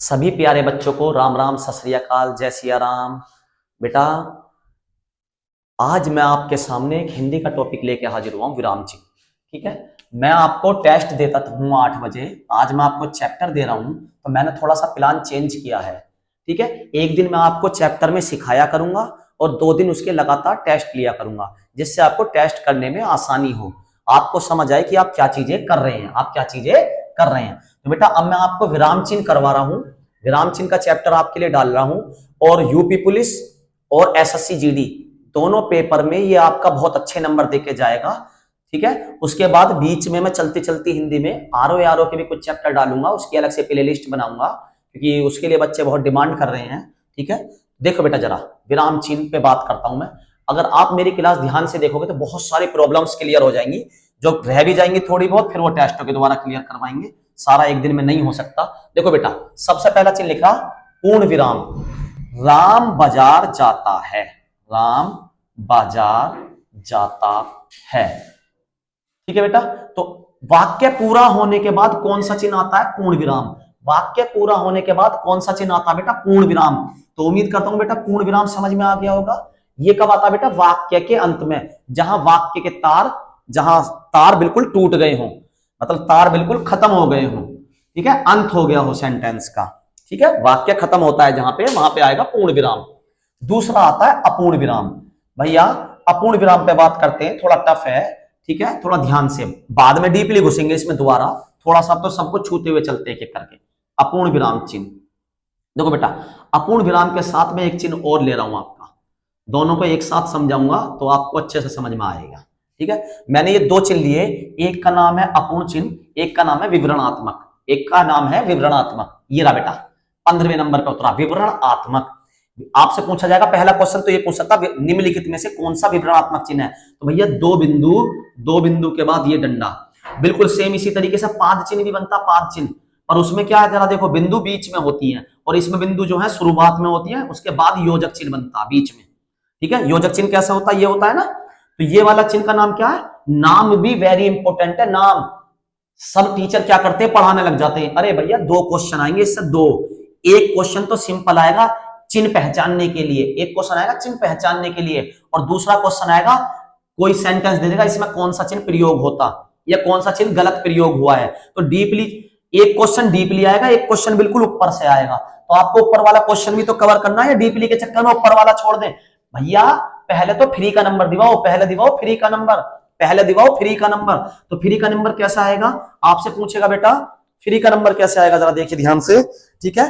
सभी प्यारे बच्चों को राम राम, सत श्री अकाल, जय सिया राम। बेटा, आज मैं आपके सामने एक हिंदी का टॉपिक लेके हाजिर हुआ हूं, विराम चिन्ह। ठीक है, मैं आपको टेस्ट देता हूं 8 बजे। आज मैं आपको चैप्टर दे रहा हूं, तो मैंने थोड़ा सा प्लान चेंज किया है। ठीक है, एक दिन मैं आपको चैप्टर में सिखाया करूंगा और 2 दिन उसके लगातार टेस्ट लिया करूंगा, जिससे आपको टेस्ट करने में आसानी हो, आपको समझ आए कि आप क्या चीजें कर रहे हैं, आप क्या चीजें कर रहे हैं। तो बेटा, अब मैं आपको विराम चिन्ह करवा रहा हूं, विराम चिन्ह का चैप्टर आपके लिए डाल रहा हूं। और यूपी पुलिस और एसएससी जीडी दोनों पेपर में ये आपका बहुत अच्छे नंबर देके जाएगा। ठीक है, उसके बाद बीच में मैं चलती चलती हिंदी में आरओ के भी कुछ चैप्टर डालूंगा, उसकी अलग से प्ले लिस्ट बनाऊंगा, क्योंकि उसके लिए बच्चे बहुत डिमांड कर रहे हैं। ठीक है, देखो बेटा, जरा विराम चिन्ह पे बात करता हूं मैं। अगर आप मेरी क्लास ध्यान से देखोगे तो बहुत सारी प्रॉब्लम्स क्लियर हो जाएंगी, जो रह भी जाएंगी थोड़ी बहुत, फिर वो टेस्टों के द्वारा क्लियर करवाएंगे। सारा एक दिन में नहीं हो सकता। देखो बेटा, सबसे पहला चिन्ह लिखा पूर्ण विराम। राम बाजार जाता है, राम बाजार जाता है। ठीक है बेटा, तो वाक्य पूरा होने के बाद कौन सा चिन्ह आता है? पूर्ण विराम। वाक्य पूरा होने के बाद कौन सा चिन्ह आता है बेटा? पूर्ण विराम। तो उम्मीद करता हूं बेटा पूर्ण विराम समझ में आ गया होगा। ये कब आता है बेटा? वाक्य के अंत में, जहां वाक्य के तार, जहां तार बिल्कुल टूट गए हों, मतलब तार बिल्कुल खत्म हो गए हों। ठीक है, अंत हो गया हो सेंटेंस का। ठीक है, वाक्य खत्म होता है जहां पे, वहां पे आएगा पूर्ण विराम। दूसरा आता है अपूर्ण विराम। भैया, अपूर्ण विराम पे बात करते हैं, थोड़ा टफ है। ठीक है, थोड़ा ध्यान से, बाद में डीपली घुसेंगे इसमें दोबारा, थोड़ा सा तो सबको छूते हुए चलते हैं एक एक करके। अपूर्ण विराम चिन्ह, देखो बेटा, अपूर्ण विराम के साथ में एक चिन्ह और ले रहा हूं आपका, दोनों को एक साथ समझाऊंगा तो आपको अच्छे से समझ में आएगा। ठीक है, मैंने ये 2 चिन्ह लिए, एक का नाम है अपूर्ण चिन्ह, एक का नाम है विवरणात्मक। एक का नाम है विवरणात्मक, ये रहा बेटा, 15वें नंबर पर उतरा विवरणात्मक। आपसे पूछा जाएगा, पहला क्वेश्चन तो ये पूछ सकता निम्नलिखित में से कौन सा विवरणात्मक चिन्ह है? तो भैया दो बिंदु के बाद ये डंडा, बिल्कुल सेम इसी तरीके से पाद चिन्ह भी बनता, पाद चिन्ह। और उसमें क्या है, जरा देखो, बिंदु बीच में होती है और इसमें बिंदु जो है शुरुआत में होती है, उसके बाद योजक चिन्ह बनता है बीच में। ठीक है, योजक चिन्ह कैसा होता है? ये होता है ना, तो ये वाला चिन्ह का नाम क्या है? नाम भी वेरी इंपॉर्टेंट है, नाम। सब टीचर क्या करते हैं, पढ़ाने लग जाते हैं, अरे भैया 2 क्वेश्चन आएंगे इससे, 2। एक क्वेश्चन तो सिंपल आएगा चिन्ह पहचानने के लिए, एक क्वेश्चन आएगा चिन्ह पहचानने के लिए, और दूसरा क्वेश्चन आएगा कोई सेंटेंस दे देगा इसमें कौन सा चिन्ह प्रयोग होता या कौन सा चिन्ह गलत प्रयोग हुआ है। तो डीपली एक क्वेश्चन डीपली आएगा, एक क्वेश्चन बिल्कुल ऊपर से आएगा। तो आपको ऊपर वाला क्वेश्चन भी तो कवर करना है, या डीपली के चक्कर में ऊपर वाला छोड़ दें? भैया पहले तो फ्री का नंबर दिवाओ, पहले दिवाओ फ्री का नंबर, पहले दिवाओ फ्री का नंबर। तो फ्री का नंबर कैसा आएगा? आपसे पूछेगा बेटा फ्री का नंबर कैसे आएगा, जरा देखिए ध्यान से। ठीक है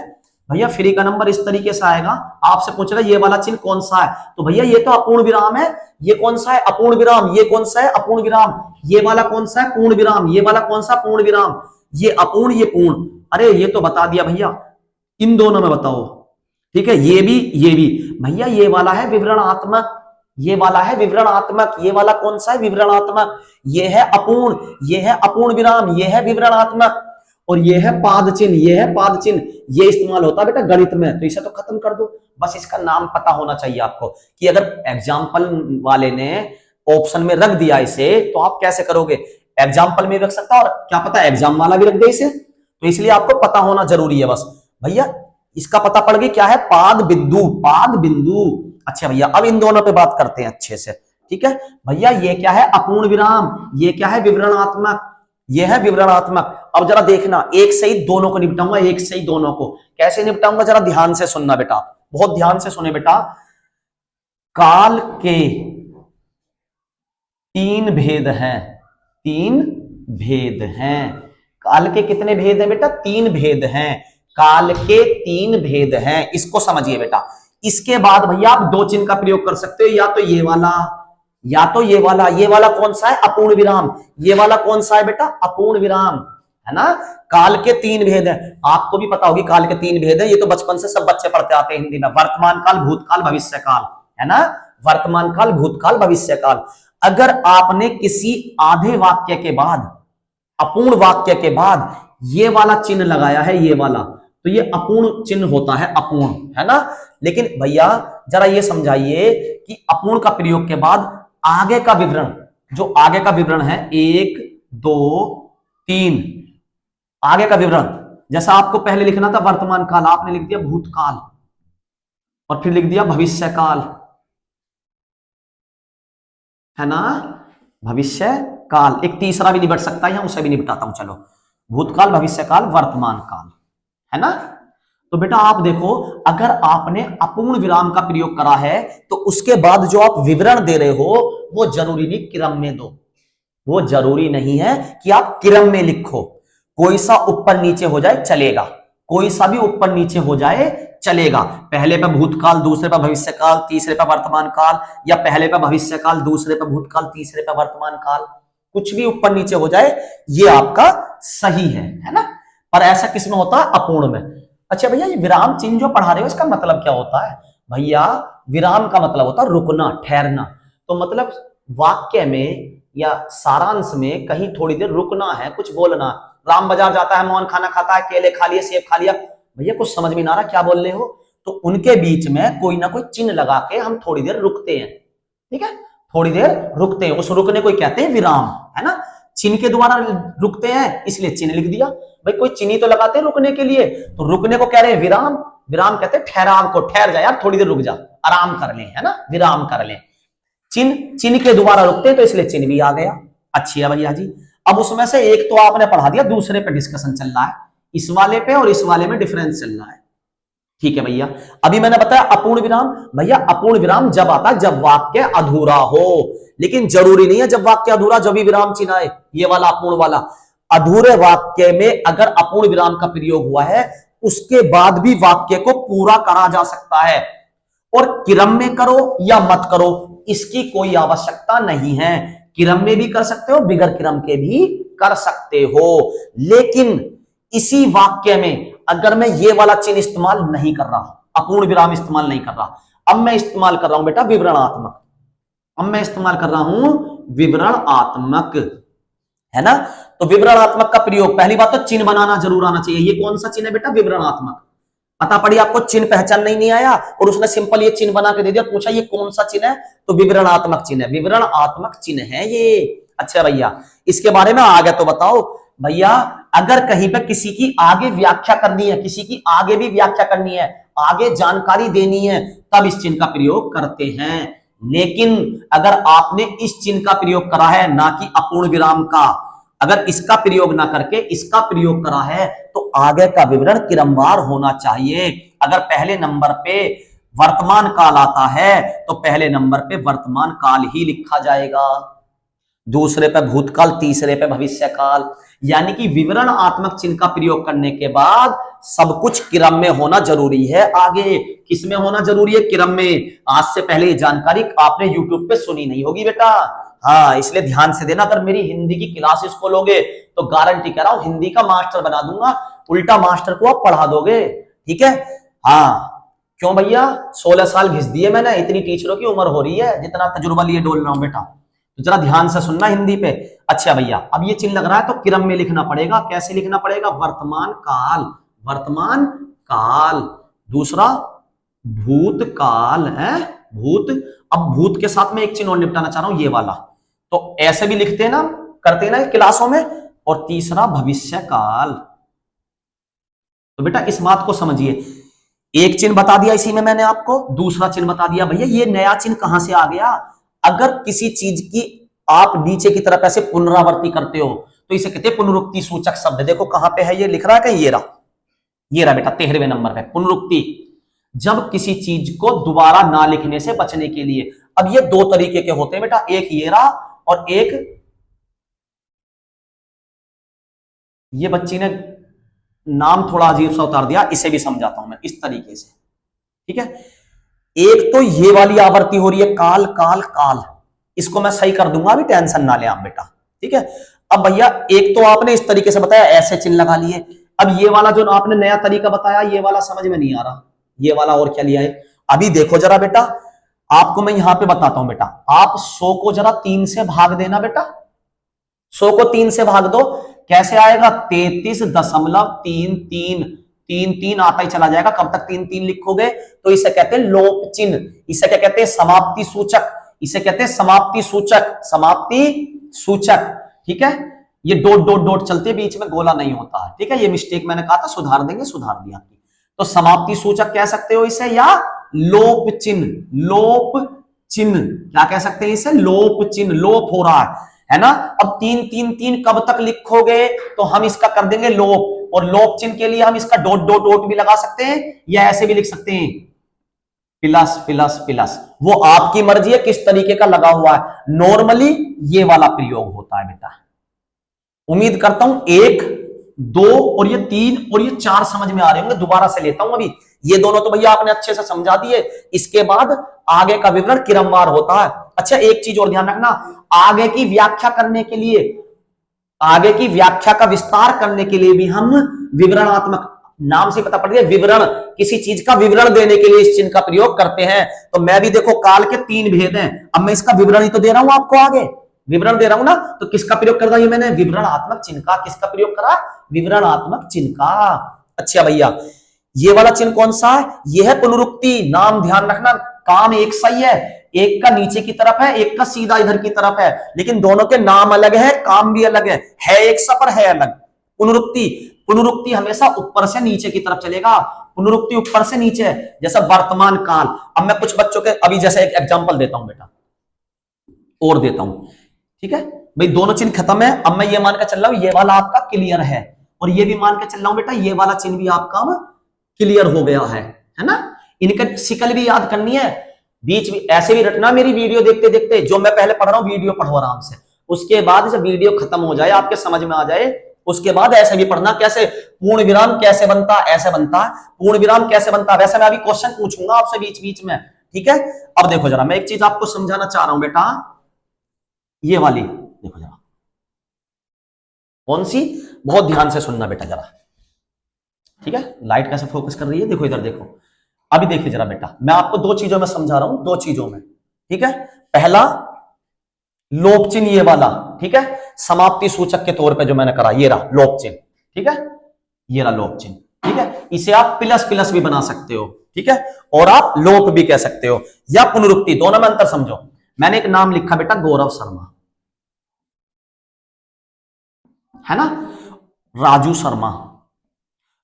भैया, फ्री का नंबर इस तरीके से आएगा, आपसे पूछेगा ये वाला चिन्ह कौन सा है, तो भैया ये तो अपूर्ण विराम है, ये कौन सा है? अपूर्ण विराम। ये कौन सा है? अपूर्ण विराम। ये वाला कौन सा है? पूर्ण विराम। ये वाला कौन सा? पूर्ण विराम। ये अपूर्ण, ये पूर्ण। अरे ये तो बता दिया भैया, इन दोनों में बताओ। ठीक है, ये भी, ये भी। भैया ये वाला है विवरणात्मक, ये वाला है विवरणात्मक। ये वाला कौन सा है? विवरणात्मक। ये है अपूर्ण, ये है अपूर्ण विराम, ये है विवरणात्मक। और ये है पाद चिन्ह, ये है पाद चिन्ह। ये इस्तेमाल होता है बेटा गणित में, तो इसे तो खत्म कर दो। बस इसका नाम पता होना चाहिए आपको, कि अगर एग्जाम्पल वाले ने ऑप्शन में रख दिया इसे, तो आप कैसे करोगे? एग्जाम्पल में रख सकता, और क्या पता एग्जाम वाला भी रख दे इसे, तो इसलिए आपको पता होना जरूरी है। बस भैया इसका पता पड़ गई, क्या है? पाद बिंदु, पाद बिंदु। अच्छा भैया, अब इन दोनों पे बात करते हैं अच्छे से। ठीक है भैया, ये क्या है? अपूर्ण विराम। ये क्या है? विवरणात्मक। ये है विवरणात्मक। अब जरा देखना, एक से ही दोनों को निपटाऊंगा, एक से ही दोनों को। कैसे निपटाऊंगा, जरा ध्यान से सुनना बेटा, बहुत ध्यान से सुने बेटा। काल के 3 भेद हैं, 3 भेद हैं। काल के कितने भेद हैं बेटा? 3 भेद हैं। काल के 3 भेद हैं, इसको समझिए बेटा। इसके बाद भैया आप 2 चिन्ह का प्रयोग कर सकते हो, या तो ये वाला, या तो ये वाला। ये वाला कौन सा है? अपूर्ण विराम। ये वाला कौन सा है बेटा? अपूर्ण विराम, है ना। काल के 3 भेद हैं, आपको भी पता होगी काल के 3 भेद हैं, ये तो बचपन से सब बच्चे पढ़ते आते हैं हिंदी में। वर्तमान काल, भूतकाल, भविष्य काल, है ना। वर्तमान काल, भूतकाल, भविष्य काल। अगर आपने किसी आधे वाक्य के बाद, अपूर्ण वाक्य के बाद ये वाला चिन्ह लगाया है, ये वाला, तो ये अपूर्ण चिन्ह होता है, अपूर्ण, है ना। लेकिन भैया जरा ये समझाइए कि अपूर्ण का प्रयोग के बाद आगे का विवरण, जो आगे का विवरण है 1 2 3, आगे का विवरण, जैसा आपको पहले लिखना था वर्तमान काल, आपने लिख दिया भूतकाल और फिर लिख दिया भविष्य काल, है ना, भविष्य काल। एक तीसरा भी निबट सकता है यहां, उसे भी निपटाता हूं, चलो। भूतकाल, भविष्य काल, वर्तमान काल, है ना। तो बेटा आप देखो, अगर आपने अपूर्ण विराम का प्रयोग करा है तो उसके बाद जो आप विवरण दे रहे हो वो जरूरी नहीं क्रम में दो, वो जरूरी नहीं है कि आप क्रम में लिखो। कोई सा ऊपर नीचे हो जाए चलेगा, कोई सा भी ऊपर नीचे हो जाए चलेगा। पहले पे भूतकाल, दूसरे पे भविष्य काल, तीसरे पे वर्तमान काल, या पहले पे भविष्य काल, दूसरे पे भूतकाल, तीसरे पे वर्तमान काल, कुछ भी ऊपर नीचे हो जाए ये आपका सही है ना। पर ऐसा किसमें होता है? अपूर्ण में। अच्छा भैया, ये विराम चिन्ह जो पढ़ा रहे हो इसका मतलब क्या होता है? भैया विराम का मतलब होता है रुकना, ठहरना। तो मतलब वाक्य में या सारांश में कहीं थोड़ी देर रुकना है, कुछ बोलना। राम बाजार जाता है, मोहन खाना खाता है, केले खा लिए, सेब खा लिया। भैया कुछ समझ में ना आ रहा क्या बोल रहे हो? तो उनके बीच में कोई ना कोई चिन्ह लगा के हम थोड़ी देर रुकते हैं, ठीक है, थोड़ी देर रुकते हैं। उस रुकने को कहते हैं विराम, है ना। चिन्ह के द्वारा रुकते हैं इसलिए चिन्ह लिख दिया। भाई कोई चिन्ह तो लगाते हैं रुकने के लिए, तो रुकने को कह रहे हैं विराम। विराम कहते हैं ठहराव को, ठहर जा यार, थोड़ी देर रुक जा, आराम कर ले, है ना, विराम कर ले। चिन्ह के द्वारा रुकते हैं तो इसलिए चिन्ह भी आ गया। अच्छी है भैया जी। अब उसमें से एक तो आपने पढ़ा दिया, दूसरे पे डिस्कशन चल रहा है, इस वाले पे और इस वाले में डिफरेंस चल रहा है, ठीक है भैया। अभी मैंने बताया अपूर्ण विराम। भैया अपूर्ण विराम जब आता है जब वाक्य अधूरा हो, लेकिन जरूरी नहीं है जब वाक्य अधूरा जब भी विराम चिन्ह आए, ये वाला अपूर्ण वाला। अधूरे वाक्य में अगर अपूर्ण विराम का प्रयोग हुआ है उसके बाद भी वाक्य को पूरा करा जा सकता है, और क्रम में करो या मत करो इसकी कोई आवश्यकता नहीं है। क्रम में भी कर सकते हो, बिगर क्रम के भी कर सकते हो। लेकिन इसी वाक्य में अगर मैं ये वाला चिन्ह इस्तेमाल नहीं कर रहा, अपूर्ण विराम इस्तेमाल नहीं कर रहा, अब मैं इस्तेमाल कर रहा हूं बेटा विवरणात्मक, अब मैं इस्तेमाल कर रहा हूं विवरणात्मक, है ना। तो विवरणात्मक का प्रयोग, पहली बात तो चिन्ह बनाना जरूर आना चाहिए। ये कौन सा चिन्ह है बेटा? विवरणात्मक। पता पड़ी आपको, चिन्ह पहचान नहीं आया और उसने सिंपल ये चिन्ह बना के दे दिया, पूछा ये कौन सा चिन्ह है, तो विवरणात्मक चिन्ह है, विवरणात्मक चिन्ह है ये। अच्छा भैया, इसके बारे में आगे तो बताओ। भैया अगर कहीं पे किसी की आगे व्याख्या करनी है, किसी की आगे भी व्याख्या करनी है, आगे जानकारी देनी है, तब इस चिन्ह का प्रयोग करते हैं। लेकिन अगर आपने इस चिन्ह का प्रयोग करा है, ना कि अपूर्ण विराम का, अगर इसका प्रयोग ना करके इसका प्रयोग करा है तो आगे का विवरण क्रमवार होना चाहिए। अगर पहले नंबर पे वर्तमान काल आता है तो पहले नंबर पे वर्तमान काल ही लिखा जाएगा, दूसरे पे भूतकाल, तीसरे पे भविष्य काल। यानी कि विवरणात्मक चिन्ह का प्रयोग करने के बाद सब कुछ क्रम में होना जरूरी है। आगे किस में होना जरूरी है? क्रम में। आज से पहले ये जानकारी आपने यूट्यूब पे सुनी नहीं होगी बेटा, हाँ, इसलिए ध्यान से देना। अगर मेरी हिंदी की क्लासेस खोलोगे तो गारंटी कह रहा हूं हिंदी का मास्टर बना दूंगा, उल्टा मास्टर को आप पढ़ा दोगे, ठीक है। हाँ क्यों भैया, 16 साल घिस दिए मैंने, इतनी टीचरों की उम्र हो रही है, जितना तजुर्बा लिए डोल रहा हूं बेटा, तो जरा ध्यान से सुनना हिंदी पे। अच्छा भैया, अब ये चिन्ह लग रहा है तो क्रम में लिखना पड़ेगा। कैसे लिखना पड़ेगा? वर्तमान काल, वर्तमान काल, दूसरा भूतकाल है, भूत। अब भूत के साथ में एक चिन्ह और निपटाना चाह रहा हूं, ये वाला, तो ऐसे भी लिखते हैं ना, करते हैं ना क्लासों में। और तीसरा भविष्य काल। तो बेटा इस बात को समझिए, एक चिन्ह बता दिया इसी में मैंने आपको, दूसरा चिन्ह बता दिया। भैया ये नया चिन्ह कहां से आ गया? अगर किसी चीज की आप नीचे की तरफ ऐसे पुनरावृत्ति करते हो तो इसे कहते हैं पुनरुक्ति सूचक शब्द। देखो कहां पे है, ये लिख रहा है कहीं, ये रहा बेटा 13वें नंबर पे, पुनरुक्ति। जब किसी चीज को दोबारा ना लिखने से बचने के लिए। अब ये दो तरीके के होते हैं बेटा, एक ये रहा और एक ये, बच्ची ने नाम थोड़ा अजीब सा उतार दिया, इसे भी समझाता हूं मैं इस तरीके से, ठीक है। एक तो ये वाली आवृत्ति हो रही है काल काल काल, इसको मैं सही कर दूंगा, अभी टेंशन ना ले आप बेटा, ठीक है। अब भैया एक तो आपने इस तरीके से बताया, ऐसे चिन्ह लगा लिए। अब ये वाला जो आपने नया तरीका बताया, ये वाला समझ में नहीं आ रहा, ये वाला और क्या लिया है। अभी देखो जरा बेटा, आपको मैं यहां पे बताता हूं बेटा, आप 100 को जरा 3 से भाग देना बेटा, 100 को 3 से भाग दो, कैसे आएगा? 33.33, 3 आता ही चला जाएगा। कब तक 3 लिखोगे? तो इसे कहते हैं लोप चिन्ह, इसे क्या कहते हैं? समाप्ति सूचक, इसे कहते हैं समाप्ति सूचक, समाप्ति सूचक, ठीक है। ये डॉट डॉट डॉट चलते बीच में गोला नहीं होता है, ठीक है। ये मिस्टेक मैंने कहा था, सुधार देंगे, सुधार दिया। तो समाप्ति सूचक कह सकते हो इसे, या लोप चिन्ह, लोप चिन्ह क्या कह सकते हैं इसे, लोप चिन्ह, लोप हो रहा है ना। अब 3 3 3 कब तक लिखोगे, तो हम इसका कर देंगे लोप, और लोप चिन्ह के लिए हम इसका डॉट डॉट डॉट भी लगा सकते हैं, या ऐसे भी लिख सकते हैं प्लस प्लस प्लस, वो आपकी मर्जी है किस तरीके का लगा हुआ है। नॉर्मली ये वाला प्रयोग होता है बेटा। उम्मीद करता हूं 1 2 और ये 3 और ये 4 समझ में आ रहे होंगे। दोबारा से लेता हूं अभी, ये दोनों तो भैया आपने अच्छे से समझा दिए, इसके बाद आगे का विवरण क्रमवार होता है। अच्छा, एक चीज और ध्यान रखना, आगे की व्याख्या करने के लिए, आगे की व्याख्या का विस्तार करने के लिए भी हम विवरणात्मक, नाम से पता पड़ गया विवरण, किसी चीज का विवरण देने के लिए इस चिन्ह का प्रयोग करते हैं। तो मैं भी देखो काल के 3 भेद हैं, अब मैं इसका विवरण ही तो दे रहा हूं आपको, आगे विवरण दे रहा हूं ना, तो किसका प्रयोग कर रहा हूं मैंने, विवरणात्मक चिन्ह का। किसका प्रयोग करा, विवरणात्मक चिन्ह का। अच्छा भैया, ये वाला चिन्ह कौन सा है, ये है पुनरुक्ति। नाम ध्यान रखना, काम एक सही है, एक का नीचे की तरफ है, एक का सीधा इधर की तरफ है, लेकिन दोनों के नाम अलग है, काम भी अलग है एक सा पर है अलग। पुनरुक्ति, पुनरुक्ति हमेशा ऊपर से नीचे की तरफ चलेगा, पुनरुक्ति ऊपर से नीचे है, जैसा वर्तमान काल। अब मैं कुछ बच्चों के अभी जैसे एक एग्जांपल देता हूं बेटा, और देता हूं, ठीक है भाई। दोनों चिन्ह खत्म है, अब मैं ये मान के चल रहा हूं ये वाला आपका क्लियर है, और ये भी मान के चल रहा हूं बेटा ये वाला चिन्ह भी आपका क्लियर हो गया है ना। इनका शिकल भी याद करनी है, बीच में ऐसे भी रटना, मेरी वीडियो देखते देखते, जो मैं पहले पढ़ रहा हूं वीडियो पढ़ो आराम से, उसके बाद जब वीडियो खत्म हो जाए, आपके समझ में आ जाए, उसके बाद ऐसे भी पढ़ना, कैसे पूर्ण विराम कैसे बनता, ऐसे बनता है पूर्ण विराम कैसे बनता है। वैसे मैं अभी क्वेश्चन पूछूंगा आपसे बीच बीच में, ठीक है। अब देखो जरा, मैं एक चीज आपको समझाना चाह रहा हूं बेटा, ये वाली देखो जरा, कौन सी, बहुत ध्यान से सुनना बेटा जरा, ठीक है। लाइट कैसे फोकस कर रही है, देखो इधर देखो। अभी देखिए जरा बेटा, मैं आपको 2 चीजों में समझा रहा हूं, 2 चीजों में, ठीक है। पहला लोप चिन्ह ये वाला, ठीक है, समाप्ति सूचक के तौर पे जो मैंने करा, ये रहा लोप चिन्ह, ठीक है, ये रहा लोप चिन्ह, ठीक है। इसे आप प्लस प्लस भी बना सकते हो, ठीक है, और आप लोप भी कह सकते हो, या पुनरुक्ति, दोनों में अंतर समझो। मैंने एक नाम लिखा बेटा गौरव शर्मा, है ना, राजू शर्मा,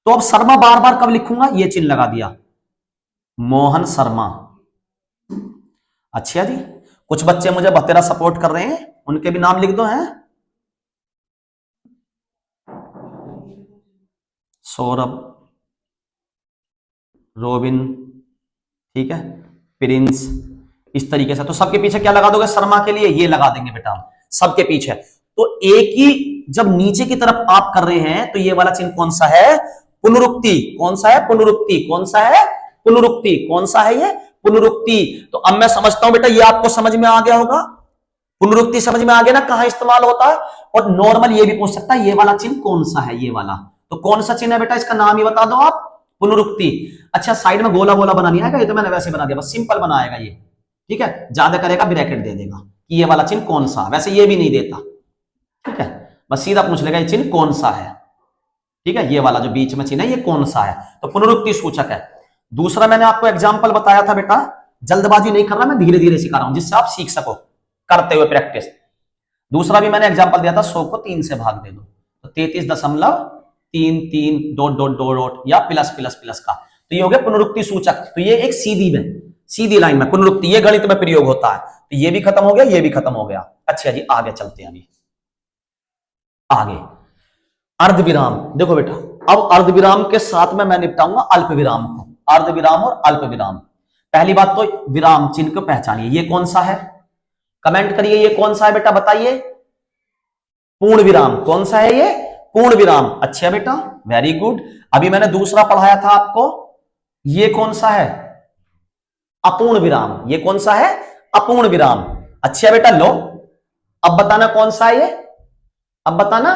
तो अब शर्मा बार बार कब लिखूंगा, ये चिन्ह लगा दिया, मोहन शर्मा। अच्छा जी, कुछ बच्चे मुझे बतेरा सपोर्ट कर रहे हैं, उनके भी नाम लिख दो, हैं सौरभ, रोबिन, ठीक है, प्रिंस, इस तरीके से। तो सबके पीछे क्या लगा दोगे, शर्मा के लिए ये लगा देंगे बेटा सबके पीछे। तो एक ही जब नीचे की तरफ आप कर रहे हैं, तो ये वाला चिन्ह कौन सा है, पुनरुक्ति। कौन सा है, पुनरुक्ति। कौन सा है, पुनरुक्ति। कौन सा है ये, पुनरुक्ति। तो अब मैं समझता हूं बेटा ये आपको समझ में आ गया होगा, पुनरुक्ति समझ में आ गया ना, कहां इस्तेमाल होता है। और नॉर्मल ये भी पूछ सकता है ये वाला चिन्ह कौन सा है, ये वाला, तो कौन सा चिन्ह है बेटा, इसका नाम ही बता दो आप, पुनरुक्ति। अच्छा, साइड में गोला गोला बनानी आएगा, ये तो मैंने वैसे बना दिया, बस सिंपल बनाएगा ये, ठीक है, ज्यादा करेगा ब्रैकेट दे देगा कि ये वाला चिन्ह कौन सा, वैसे ये भी नहीं देता, ठीक है, बस सीधा पूछ लेगा ये चिन्ह कौन सा है, ठीक है, ये वाला जो बीच में चिन्ह है ये कौन सा है, तो पुनरुक्ति सूचक है। दूसरा मैंने आपको एग्जाम्पल बताया था बेटा, जल्दबाजी नहीं कर रहा मैं, धीरे धीरे सिखा रहा हूं जिससे आप सीख सको करते हुए प्रैक्टिस। दूसरा भी मैंने एग्जाम्पल दिया था, 100 को 3 से भाग दे दो, तो 33.33 डॉट डॉट डॉट डॉट या प्लस प्लस प्लस का, तो ये हो गया पुनरुक्ति सूचक। तो ये एक सीधी लाइन में पुनरुक्ति, ये गणित में प्रयोग होता है। तो ये भी खत्म हो गया, ये भी खत्म हो गया। अच्छा जी, आगे चलते हैं अभी आगे। अर्धविराम, देखो बेटा, अब अर्धविराम के साथ में मैं निपटाऊंगा अल्प विराम को, अर्धविराम और अल्प विराम। पहली बात तो विराम चिन्ह को पहचानिए, ये कौन सा है, कमेंट करिए ये कौन सा है बेटा, बताइए। पूर्ण विराम, कौन सा है ये, पूर्ण विराम। अच्छा बेटा, वेरी गुड। अभी मैंने दूसरा पढ़ाया था आपको, ये कौन सा है, अपूर्ण विराम। ये कौन सा है, अपूर्ण विराम। अच्छा बेटा, लो अब बताना कौन सा है ये, अब बताना।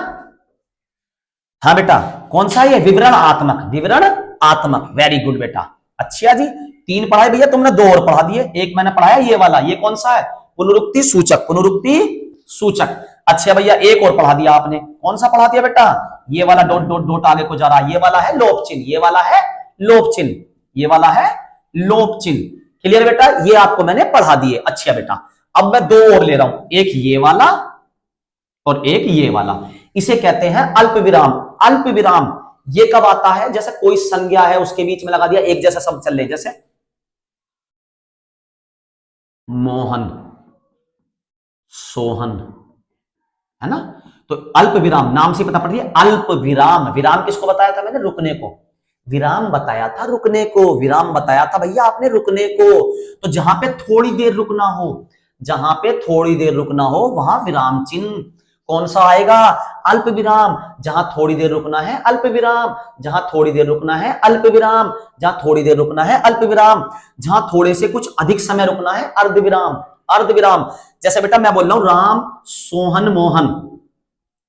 हाँ बेटा, कौन सा है ये, विवरणात्मक, विवरणात्मक, वेरी गुड बेटा। अच्छा जी, 3 पढ़ाए भैया तुमने, 2 और पढ़ा दिए, एक मैंने पढ़ाया ये वाला, ये कौन सा है, पुनरुक्ति सूचक, पुनरुक्ति सूचक। अच्छा भैया, एक और पढ़ा दिया आपने, कौन सा पढ़ा दिया बेटा, ये वाला डॉट डॉट डॉट आगे को जा रहा है, ये वाला है लोप चिन्ह, ये वाला है लोप चिन्ह, ये वाला है लोप चिन्ह। क्लियर बेटा, ये आपको मैंने पढ़ा दिए। अच्छा बेटा, अब मैं 2 और ले रहा हूं, एक ये वाला और एक ये वाला। इसे कहते हैं अल्प विराम। अल्प विराम ये कब आता है? जैसे कोई संज्ञा है उसके बीच में लगा दिया, एक जैसा शब्द चल रहे, जैसे मोहन, सोहन, है ना। तो अल्प विराम नाम से पता पड़ रही है, अल्प विराम। विराम किसको बताया था मैंने? रुकने को। विराम बताया था रुकने को, विराम बताया था भैया आपने रुकने को। तो जहां पे थोड़ी देर रुकना हो, जहां पे थोड़ी देर रुकना हो वहां विराम चिन्ह कौन सा आएगा? अल्प विराम। जहां थोड़ी देर रुकना है अल्प विराम, जहां थोड़ी देर रुकना है अल्प विराम, जहां थोड़ी देर रुकना है अल्प विराम, जहां थोड़े से कुछ अधिक समय रुकना है अर्ध विराम। अर्ध विराम। जैसे बेटा मैं बोल रहा हूं राम सोहन मोहन,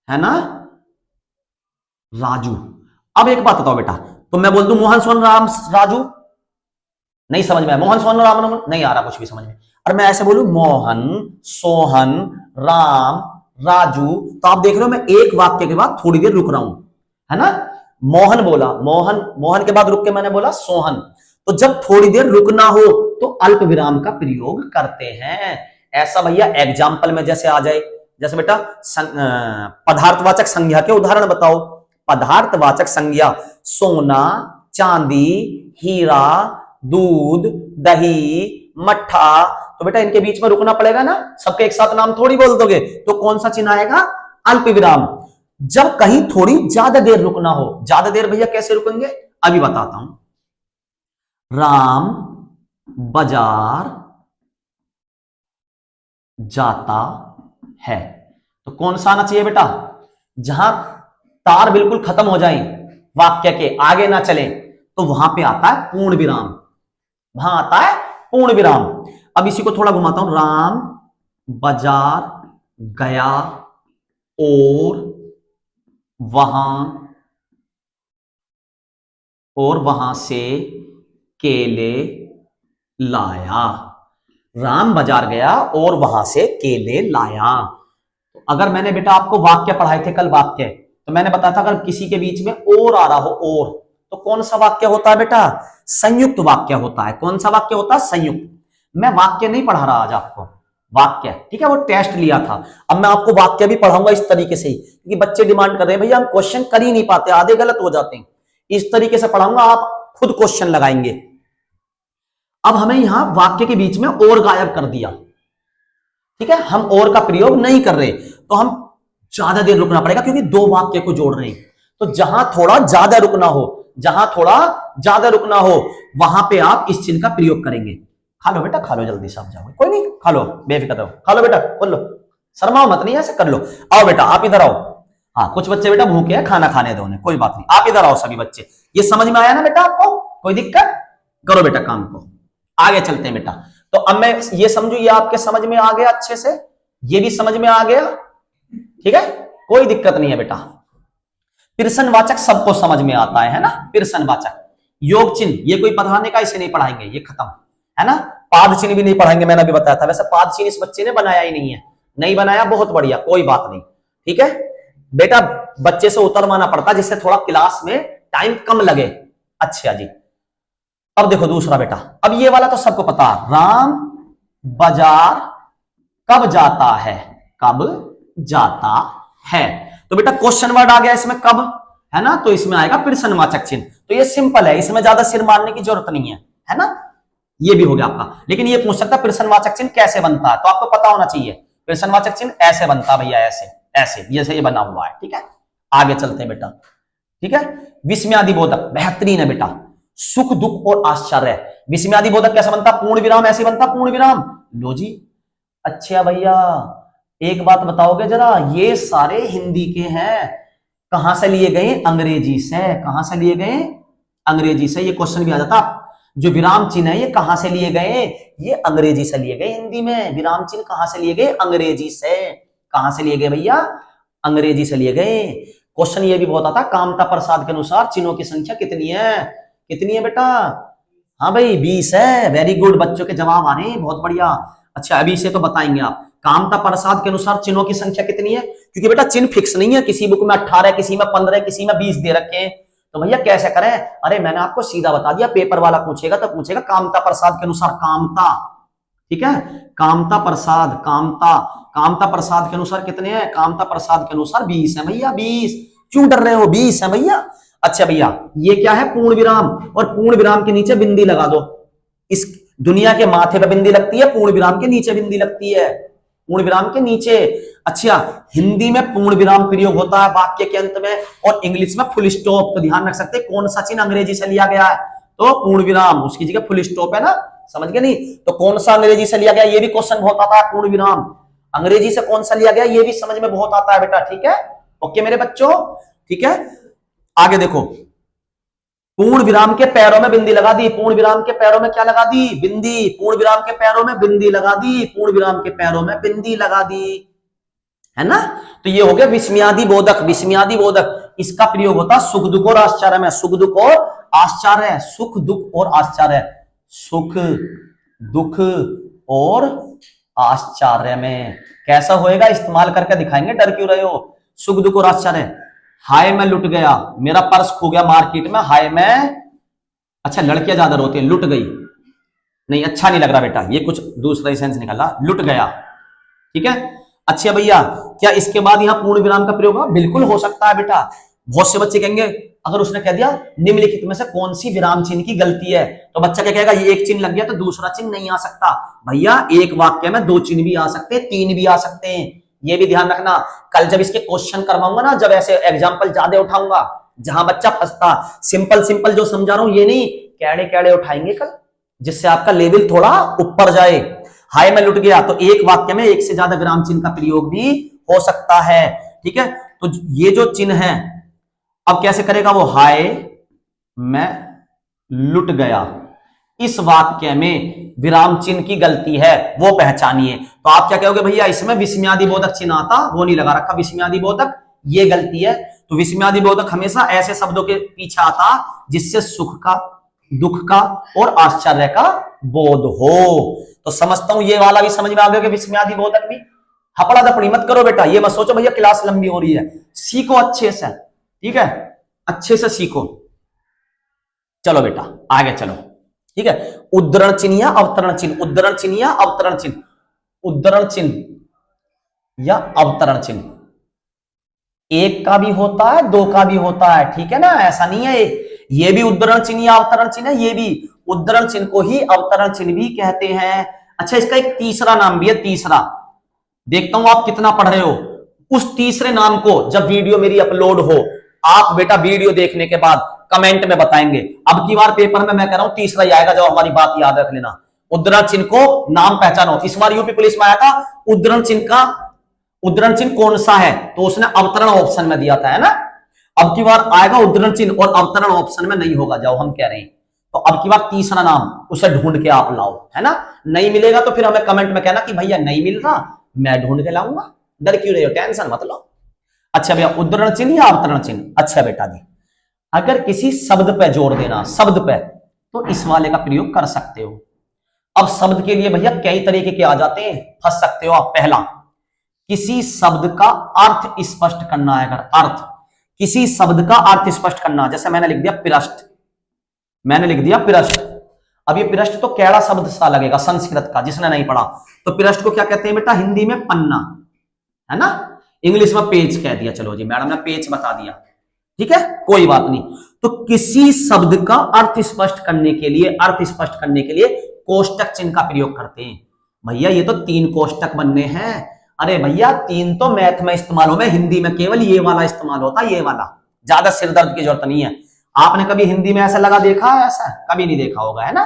है ना, राजू। अब एक बात बताओ बेटा, तो मैं बोल दूं मोहन सोहन राम राजू, नहीं समझ में आया। मोहन सोहन राम नहीं आ रहा कुछ भी समझ में। और मैं ऐसे बोलूं मोहन सोहन राम राजू, तो आप देख रहे हो मैं एक वाक्य के बाद थोड़ी देर रुक रहा हूं, है ना। मोहन बोला, मोहन, मोहन के बाद रुक के मैंने बोला सोहन। तो जब थोड़ी देर रुकना हो तो अल्प विराम का प्रयोग करते हैं। ऐसा भैया एग्जाम्पल में जैसे आ जाए, जैसे बेटा पदार्थवाचक संज्ञा के उदाहरण बताओ। पदार्थवाचक संज्ञा सोना, चांदी, हीरा, दूध, दही, मट्ठा, तो बेटा इनके बीच में रुकना पड़ेगा ना, सबके एक साथ नाम थोड़ी बोल दोगे। तो कौन सा चिन्ह आएगा? अल्प विराम। जब कहीं थोड़ी ज्यादा देर रुकना हो, ज्यादा देर भैया कैसे रुकेंगे अभी बताता हूं। राम बाजार जाता है, तो कौन सा आना चाहिए बेटा? जहां तार बिल्कुल खत्म हो जाए, वाक्य के आगे ना चले, तो वहां पे आता है पूर्ण विराम, वहां आता है पूर्ण विराम। अब इसी को थोड़ा घुमाता हूं। राम बाजार गया और वहां से केले लाया। राम बाजार गया और वहां से केले लाया। तो अगर मैंने बेटा आपको वाक्य पढ़ाए थे कल, वाक्य, तो मैंने बताया था अगर किसी के बीच में और आ रहा हो, और, तो कौन सा वाक्य होता है बेटा? संयुक्त वाक्य होता है। कौन सा वाक्य होता है? संयुक्त। मैं वाक्य नहीं पढ़ा रहा आज आपको, वाक्य, ठीक है, वो टेस्ट लिया था। अब मैं आपको वाक्य भी पढ़ाऊंगा इस तरीके से ही, क्योंकि बच्चे डिमांड कर रहे हैं भैया हम क्वेश्चन कर ही नहीं पाते, आधे गलत हो जाते हैं। इस तरीके से पढ़ाऊंगा, आप खुद क्वेश्चन लगाएंगे। अब हमें यहां वाक्य के बीच में और गायब कर दिया, ठीक है, हम और का प्रयोग नहीं कर रहे, तो हम ज्यादा देर रुकना पड़ेगा क्योंकि दो वाक्य को जोड़ रहे हैं। तो जहां थोड़ा ज्यादा रुकना हो, जहां थोड़ा ज्यादा रुकना हो, वहां पे आप इस चिन्ह का प्रयोग करेंगे। खा लो बेटा, खा लो, जल्दी से आप जाओ, कोई नहीं, खा लो, बेफिक्र रहो, खा लो बेटा, खोल लो, शर्माओ मत, नहीं ऐसे कर लो। आओ बेटा आप इधर आओ। हाँ कुछ बच्चे बेटा भूखे हैं, खाना खाने दो उन्हें, कोई बात नहीं, आप इधर आओ सभी बच्चे। ये समझ में आया ना बेटा आपको? कोई दिक्कत? करो बेटा काम को, आगे चलते हैं बेटा। तो अब मैं ये समझू, ये आपके समझ में आ गया अच्छे से, ये भी समझ में आ गया, ठीक है, कोई दिक्कत नहीं है बेटा। पिरसनवाचक सबको समझ में आता है ना। पिरसनवाचक योग चिन्ह, ये कोई पढ़ाने का इसे नहीं पढ़ाएंगे, ये खत्म है ना। पाद चिन्ह भी नहीं पढ़ाएंगे, मैंने अभी बताया था। वैसे पाद चिन्ह इस बच्चे ने बनाया ही नहीं है, नहीं बनाया, बहुत बढ़िया, कोई बात नहीं, ठीक है बेटा। बच्चे से उतरवाना पड़ता जिससे थोड़ा क्लास में टाइम कम लगे। अच्छा जी, अब देखो दूसरा बेटा, अब ये वाला तो सबको पता, राम बाजार कब जाता है, कब जाता है। तो बेटा क्वेश्चन वर्ड आ गया इसमें कब, है ना, तो इसमें आएगा पिरसनवाचक चिन्ह। तो ये सिंपल है, इसमें ज्यादा सिर मारने की जरूरत नहीं है ना। ये भी हो गया आपका। लेकिन ये पूछ सकता है पिरसनवाचक चिन्ह कैसे बनता है, तो आपको पता होना चाहिए। पिरसनवाचक चिन्ह ऐसे बनता है भैया, ऐसे ऐसे, जैसे ये बना हुआ है, ठीक है। आगे चलते हैं बेटा, ठीक है। विस्मयादिबोधक बेहतरीन है बेटा, सुख दुख और आश्चर्य। विस्मयादिबोधक कैसे बनता? पूर्ण विराम, ऐसे बनता पूर्ण विराम। लो जी, अच्छा भैया एक बात बताओगे जरा, ये सारे हिंदी के हैं, कहां से लिए गए? अंग्रेजी से। कहां से लिए गए? अंग्रेजी से। ये क्वेश्चन भी आ जाता, जो विराम चिन्ह है ये कहां से लिए गए? ये अंग्रेजी से लिए गए। हिंदी में विराम चिन्ह कहां से लिए गए? अंग्रेजी से। कहां से लिए गए भैया? अंग्रेजी से लिए गए। क्वेश्चन ये भी बहुत आता, कामता प्रसाद के अनुसार चिन्हों की संख्या कितनी है? कितनी है बेटा? हाँ भाई 20 है। वेरी गुड, बच्चों के जवाब आ रहे हैं, बहुत बढ़िया। अच्छा अभी से तो बताएंगे आप, कामता प्रसाद के अनुसार चिन्हों की संख्या कितनी है? क्योंकि बेटा चिन्ह फिक्स नहीं है, किसी बुक में 18, किसी में 15, किसी में 20 दे रखे हैं, तो भैया कैसे करें? अरे मैंने आपको सीधा बता दिया, पेपर वाला पूछेगा तो पूछेगा कामता प्रसाद के अनुसार, कामता, ठीक है, कामता प्रसाद, कामता, कामता प्रसाद के अनुसार कितने हैं? कामता प्रसाद के अनुसार 20 है भैया, 20। क्यों डर रहे हो? 20 है भैया। अच्छा भैया, ये क्या है? पूर्ण विराम, और पूर्ण विराम के नीचे बिंदी लगा दो। इस दुनिया के माथे पे बिंदी लगती है, पूर्ण विराम के नीचे बिंदी लगती है, पूर्ण विराम के नीचे। अच्छा, हिंदी में पूर्ण विराम प्रयोग होता है वाक्य के अंत में, और इंग्लिश में फुल स्टॉप। तो ध्यान रख सकते हैं कौन सा चिन्ह अंग्रेजी से लिया गया है, तो पूर्ण विराम, उसकी जगह फुल स्टॉप है ना, समझ गए नहीं? तो कौन सा अंग्रेजी से लिया गया, ये भी क्वेश्चन बहुत आता है। पूर्ण विराम अंग्रेजी से कौन सा लिया गया, ये भी समझ में बहुत आता है बेटा, ठीक है? ओके मेरे बच्चों, ठीक है? आगे देखो, पूर्ण विराम के पैरों में बिंदी लगा दी। पूर्ण विराम के पैरों में क्या लगा दी? बिंदी। पूर्ण विराम के पैरों में बिंदी लगा दी। पूर्ण विराम के पैरों में बिंदी लगा दी, है ना? तो ये हो गया विस्मयादि बोधक। विस्मयादि बोधक, इसका प्रयोग होता है सुख दुख और आश्चर्य में। सुख दुख और आश्चर्य, सुख दुख और आश्चर्य, सुख दुख और आश्चर्य में। कैसा होएगा, इस्तेमाल करके दिखाएंगे, डर क्यों रहे हो? सुख दुख और आश्चर्य। हाय मैं लुट गया, मेरा पर्स खो गया मार्केट में, हाय मैं, अच्छा लड़कियां ज्यादा रोती हैं, लुट गई, नहीं अच्छा नहीं लग रहा बेटा, ये कुछ दूसरा ही सेंस निकला, लुट गया, ठीक है? अच्छा भैया, क्या इसके बाद यहां पूर्ण विराम का प्रयोग हो? बिल्कुल हो सकता है बेटा। बहुत से बच्चे कहेंगे, अगर उसने कह दिया निम्नलिखित में से कौन सी विराम चिन्ह की गलती है, तो बच्चा क्या कहेगा? ये एक चिन्ह लग गया तो दूसरा चिन्ह नहीं आ सकता। भैया एक वाक्य में 2 चिन्ह भी आ सकते हैं, 3 भी आ सकते हैं, ये भी ध्यान रखना। कल जब इसके क्वेश्चन करवाऊंगा ना, जब ऐसे एग्जाम्पल ज्यादा उठाऊंगा जहां बच्चा फंसता, सिंपल सिंपल जो समझा रहा हूं ये नहीं, कैड़े कैड़े उठाएंगे कल, जिससे आपका लेवल थोड़ा ऊपर जाए। हाय मैं लुट गया, तो एक वाक्य में एक से ज्यादा विराम चिन्ह का प्रयोग भी हो सकता है, ठीक है? तो ये जो चिन्ह है, अब कैसे करेगा वो? हाय मैं लुट गया, इस वाक्य में विराम चिन्ह की गलती है, वो पहचानिए। तो आप क्या कहोगे? भैया इसमें विस्मयादि बोधक चिन्ह आता, वो नहीं लगा रखा विस्मयादि बोधक, ये गलती है। तो विस्मयादि बोधक हमेशा ऐसे शब्दों के पीछे आता जिससे सुख का, दुख का और आश्चर्य का बोध हो। तो समझता हूं ये वाला भी समझ में आ गया कि विस्मयादि बोधक भी। हपड़ा दपड़ी मत करो बेटा, ये मत सोचो भैया क्लास लंबी हो रही है, सीखो अच्छे से, ठीक है? अच्छे से सीखो। चलो बेटा आगे चलो, ठीक है? उद्धरण चिन्ह या अवतरण चिन्ह, उद्धरण चिन्ह या अवतरण चिन्ह, उद्धरण चिन्ह या अवतरण चिन्ह, एक का भी होता है, 2 का भी होता है, ठीक है ना? ऐसा नहीं है, ये भी उद्धरण चिन्ह या अवतरण चिन्ह है, ये भी उद्धरण चिन्ह को ही अवतरण चिन्ह भी कहते हैं। अच्छा, इसका एक तीसरा नाम भी है, तीसरा, देखता हूं आप कितना पढ़ रहे हो। उस तीसरे नाम को जब वीडियो मेरी अपलोड हो, आप बेटा वीडियो देखने के बाद कमेंट में बताएंगे। अब की बार पेपर में मैं कह रहा हूं तीसरा ही आएगा, जो हमारी बात याद रख लेना। उद्धरण चिन्ह को नाम पहचानो। इस बार यूपी पुलिस में आया था उद्धरण चिन्ह का, उद्धरण चिन्ह कौन सा है, तो उसने अवतरण ऑप्शन में दिया था, है ना? अब की बार आएगा उद्धरण चिन्ह और अवतरण ऑप्शन में नहीं होगा, जो हम कह रहे हैं। तो अब की बार तीसरा नाम उसे ढूंढ के आप लाओ, है ना? नहीं मिलेगा तो फिर हमें कमेंट में कहना कि भैया नहीं मिल रहा, मैं ढूंढ के लाऊंगा, डर क्यों रहे हो, टेंशन मत लो। अच्छा भैया, उद्धरण चिन्ह या अवतरण चिन्ह? अच्छा बेटा जी, अगर किसी शब्द पे जोर देना, शब्द पे, तो इस वाले का प्रयोग कर सकते हो। अब शब्द के लिए भैया कई तरीके के आ जाते हैं, फंस सकते हो आप। पहला, किसी शब्द का अर्थ स्पष्ट करना है। अगर अर्थ, किसी शब्द का अर्थ स्पष्ट करना, जैसे मैंने लिख दिया पृष्ठ, मैंने लिख दिया पृष्ठ। अब ये पृष्ठ तो कैड़ा शब्द सा लगेगा संस्कृत का, जिसने नहीं पढ़ा। तो पृष्ठ को क्या कहते हैं बेटा? हिंदी में पन्ना, है ना? इंग्लिश में पेज कह दिया। चलो जी, मैडम ने पेज बता दिया, ठीक है, कोई बात नहीं। तो किसी शब्द का अर्थ स्पष्ट करने के लिए, अर्थ स्पष्ट करने के लिए कोष्टक चिन्ह का प्रयोग करते हैं। भैया ये तो 3 कोष्टक बनने हैं। अरे भैया 3 तो मैथ में इस्तेमाल हो, हिंदी में केवल ये वाला इस्तेमाल होता है, ये वाला। ज्यादा सिरदर्द की जरूरत नहीं है। आपने कभी हिंदी में ऐसा लगा देखा है? ऐसा कभी नहीं देखा होगा, है ना?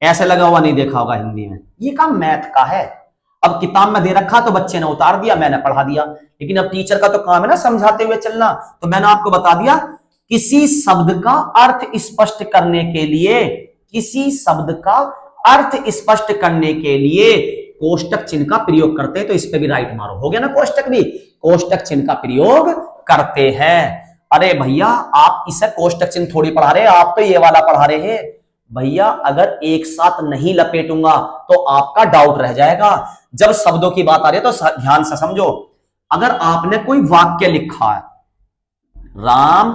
ऐसे लगा हुआ नहीं देखा होगा हिंदी में। ये काम मैथ का है। अब किताब में दे रखा तो बच्चे ने उतार दिया, मैंने पढ़ा दिया, लेकिन अब टीचर का तो काम है ना समझाते हुए चलना। तो मैंने आपको बता दिया, किसी शब्द का अर्थ स्पष्ट करने के लिए, किसी शब्द का अर्थ स्पष्ट करने के लिए कोष्टक चिन्ह का प्रयोग करते हैं। तो इस पे भी राइट मारो, हो गया ना? कोष्टक भी, कोष्टक चिन्ह का प्रयोग करते हैं। अरे भैया आप इसे कोष्टक चिन्ह थोड़ी पढ़ा रहे, आप तो ये वाला पढ़ा रहे हैं। भैया अगर एक साथ नहीं लपेटूंगा तो आपका डाउट रह जाएगा। जब शब्दों की बात आ रही है तो ध्यान से समझो। अगर आपने कोई वाक्य लिखा है, राम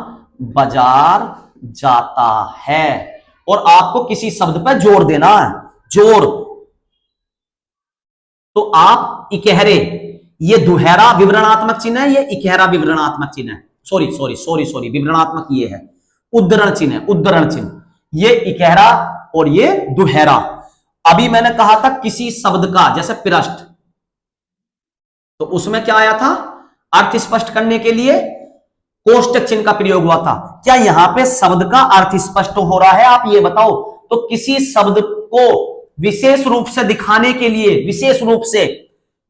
बाजार जाता है, और आपको किसी शब्द पर जोर देना है, जोर, तो आप इकहरे ये दुहरा विवरणात्मक चिन्ह है, ये इकहरा विवरणात्मक चिन्ह है। सॉरी सॉरी सॉरी सॉरी, विवरणात्मक ये है, उद्धरण चिन्ह है, उद्धरण चिन्ह। ये इकहरा और ये दुहरा। अभी मैंने कहा था किसी शब्द का, जैसे पृष्ठ, तो उसमें क्या आया था, अर्थ स्पष्ट करने के लिए कोष्टक चिन्ह का प्रयोग हुआ था। क्या यहां पे शब्द का अर्थ स्पष्ट हो रहा है, आप ये बताओ। तो किसी शब्द को विशेष रूप से दिखाने के लिए, विशेष रूप से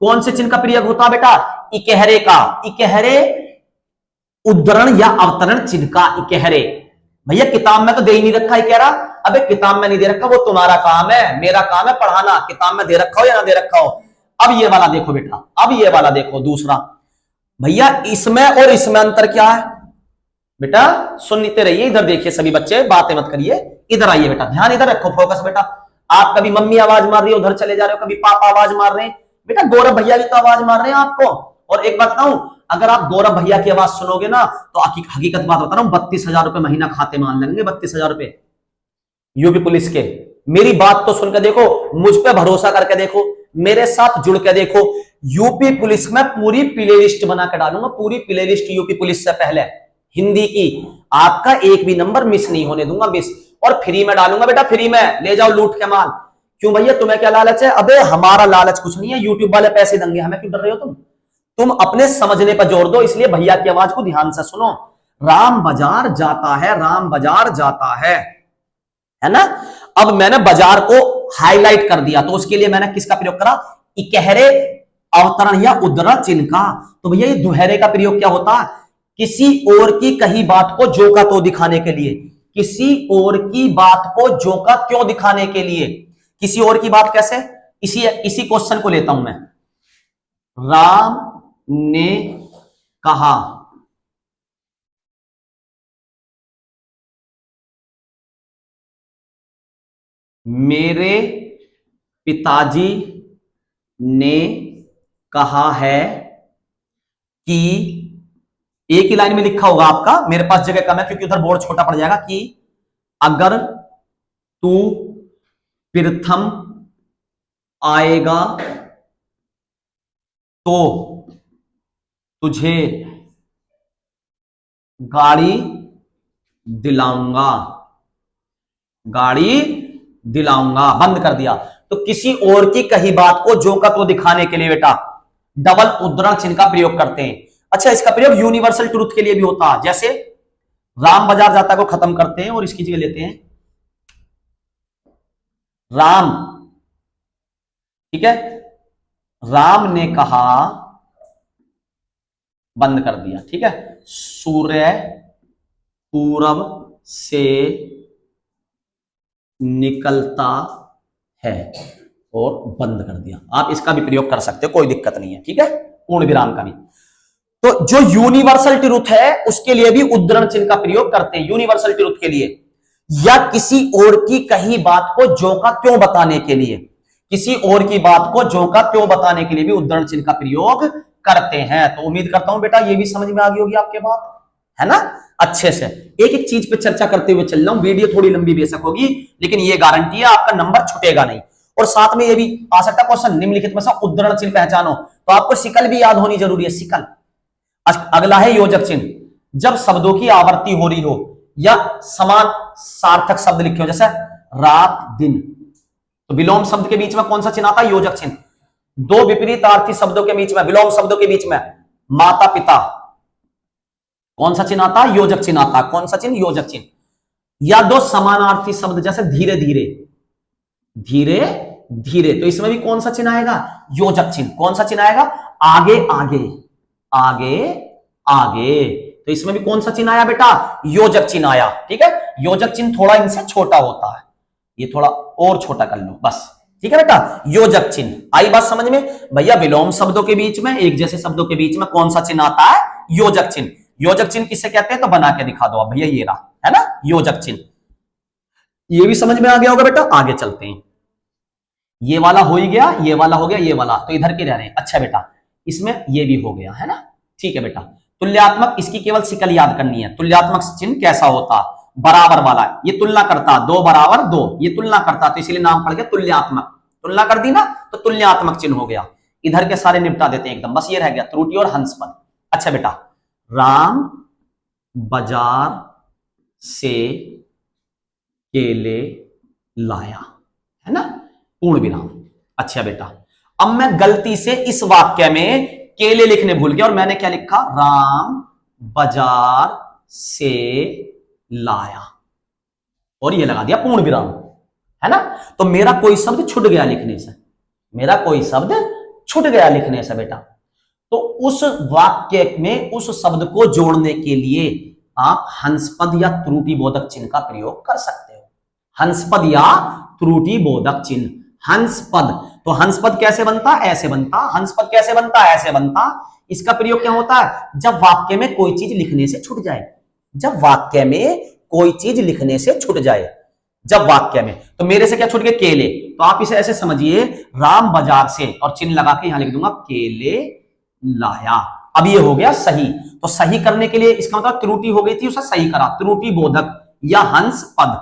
कौन से चिन्ह का प्रयोग होता है बेटा, इकहरे का। इकहरे उद्धरण या अवतरण चिन्ह का इकहरे। भैया किताब में तो दे ही नहीं रखा इकहरा। अबे किताब में नहीं दे रखा, वो तुम्हारा काम है, मेरा काम है पढ़ाना। किताब में दे रखा हो या ना दे रखा हो। अब ये वाला देखो बेटा, अब ये वाला देखो दूसरा। भैया इसमें और इसमें अंतर क्या है बेटा, सुनते रहिए, इधर देखिए सभी बच्चे, बातें मत करिए, इधर आइए बेटा, ध्यान इधर रखो, फोकस बेटा। आप कभी मम्मी आवाज मार रही हो, उधर चले जा रहे हो, कभी पापा आवाज मार रहे हैं, बेटा गौरव भैया भी तो आवाज मार रहे हैं आपको। और एक बात बताऊं, अगर आप गौरव भैया की आवाज सुनोगे ना, तो हकीकत बात बता रहा हूं, 32,000 रुपए महीना खाते मान लेंगे, 32,000 रुपए यूपी पुलिस के। मेरी बात तो सुनकर देखो, मुझ पे भरोसा करके देखो, मेरे साथ जुड़ के देखो। यूपी पुलिस में पूरी प्ले लिस्ट बना के डालूंगा, पूरी प्ले लिस्ट यूपी पुलिस से पहले हिंदी की, आपका एक भी नंबर मिस नहीं होने दूंगा, मिस। और फ्री में डालूंगा बेटा, फ्री में ले जाओ लूट के माल। क्यों भैया, तुम्हें क्या लालच है? अबे हमारा लालच कुछ नहीं है, यूट्यूब वाले पैसे देंगे, हमें क्यों डर रहे हो तुम अपने समझने पर जोर दो। इसलिए भैया की आवाज को ध्यान से सुनो। राम बाजार जाता है, राम बाजार जाता है ना। अब मैंने बाजार को हाईलाइट कर दिया, तो उसके लिए मैंने किसका प्रयोग करा, इकहरे अवतरण या उद्धरण चिन्ह का। तो भैया ये दुहरे का प्रयोग क्या होता है, किसी और की कही बात को जो का तो दिखाने के लिए, किसी और की बात को जो का क्यों दिखाने के लिए। किसी और की बात कैसे, इसी क्वेश्चन को लेता हूं मैं। राम ने कहा, मेरे पिताजी ने कहा है कि, एक ही लाइन में लिखा होगा आपका, मेरे पास जगह कम है क्योंकि उधर बोर्ड छोटा पड़ जाएगा, कि अगर तू प्रथम आएगा तो तुझे गाड़ी दिलाऊंगा, गाड़ी दिलाऊंगा। बंद कर दिया। तो किसी और की कही बात को जो का तो दिखाने के लिए बेटा डबल उद्धरण चिन्ह का प्रयोग करते हैं। अच्छा, इसका प्रयोग यूनिवर्सल ट्रूथ के लिए भी होता है, जैसे राम बाजार जाता को खत्म करते हैं और इसकी जगह लेते हैं राम, ठीक है, राम ने कहा, बंद कर दिया, ठीक है, सूर्य पूरब से निकलता है, और बंद कर दिया। आप इसका भी प्रयोग कर सकते हो, कोई दिक्कत नहीं है, ठीक है, पूर्ण विराम का भी। तो जो यूनिवर्सल ट्रूथ है उसके लिए भी उद्धरण चिन्ह का प्रयोग करते हैं, यूनिवर्सल ट्रूथ के लिए, या किसी और की कही बात को जो का त्यों बताने के लिए, किसी और की बात को जो का त्यों बताने के लिए भी उद्धरण चिन्ह का प्रयोग करते हैं। तो उम्मीद करता हूं बेटा ये भी समझ में आ गई होगी आपके बात, है ना। अच्छे से एक एक चीज पे चर्चा करते हुए चल रहा हूं, वीडियो थोड़ी लंबी बेशक होगी, लेकिन ये गारंटी है आपका नंबर छुटेगा नहीं। और साथ में ये भी आ सकता क्वेश्चन, निम्नलिखित में से उद्धरण चिन्ह पहचानो, तो आपको सिकल भी याद होनी जरूरी है, सिकल। अगला है योजक चिन्ह, जब शब्दों की आवर्ती हो रही हो या समान सार्थक शब्द लिखे हो, जैसे रात दिन, तो विलोम शब्द के बीच में कौन सा चिन्ह आता है, योजक चिन्ह। दो विपरीतार्थी शब्दों के बीच में, विलोम शब्दों के बीच में, माता पिता, कौन सा चिन्ह आता है, योजक चिन्ह आता है। कौन सा चिन्ह, योजक चिन्ह। या दो समानार्थी शब्द, जैसे धीरे धीरे, धीरे धीरे, तो इसमें भी कौन सा चिन्ह आएगा, योजक चिन्ह। कौन सा चिन्ह आएगा, आगे आगे, आगे आगे, तो इसमें भी कौन सा चिन्ह आया बेटा, योजक चिन्ह आया, ठीक है। योजक चिन्ह थोड़ा इनसे छोटा होता है, ये थोड़ा और छोटा कर लो बस, ठीक है बेटा। योजक चिन्ह आई बात समझ में। भैया विलोम शब्दों के बीच में, एक जैसे शब्दों के बीच में कौन सा चिन्ह आता है, योजक चिन्ह। योजक चिन्ह किससे कहते हैं, तो बना के दिखा दो अब, भैया ये रहा, है ना, योजक चिन्ह। ये भी समझ में आ गया होगा बेटा। आगे चलते हैं, ये वाला हो ही गया, ये वाला हो गया, ये वाला तो इधर के रह रहे हैं। अच्छा बेटा, इसमें ये भी हो गया, है ना, ठीक है बेटा। तुल्यात्मक, इसकी केवल शिकल याद करनी है। तुल्यात्मक चिन्ह कैसा होता, बराबर वाला, ये तुलना करता, दो बराबर दो, ये तुलना करता, तो इसीलिए नाम पड़ गया तुल्यात्मक। तुलना कर दी ना, तो तुल्यात्मक चिन्ह हो गया। इधर के सारे निपटा देते हैं एकदम, बस ये रह गया त्रुटि और हंस पद। अच्छा बेटा, राम बाजार से केले लाया, है ना, पूर्ण विराम। अच्छा बेटा, अब मैं गलती से इस वाक्य में केले लिखने भूल गया और मैंने क्या लिखा, राम बाजार से लाया, और ये लगा दिया पूर्ण विराम, है ना। तो मेरा कोई शब्द छूट गया लिखने से, मेरा कोई शब्द छूट गया लिखने से बेटा। तो उस वाक्य में उस शब्द को जोड़ने के लिए आप हंसपद या त्रुटि बोधक चिन्ह का प्रयोग कर सकते हो। हंसपद या त्रुटि बोधक चिन्ह। हंसपद, तो हंसपद कैसे बनता, ऐसे बनता। हंसपद कैसे बनता, ऐसे बनता। इसका प्रयोग क्या होता है, जब वाक्य में कोई चीज लिखने से छूट जाए, जब वाक्य में कोई चीज लिखने से छूट जाए, जब वाक्य में, तो मेरे से क्या छूट गए, केले, तो आप इसे ऐसे समझिए, राम बाजार से, और चिन्ह लगा के यहां लिख दूंगा केले लाया। अब ये हो गया सही। तो सही करने के लिए इसका मतलब त्रुटि हो गई थी, उसे सही करा, त्रुटि बोधक या हंस पद।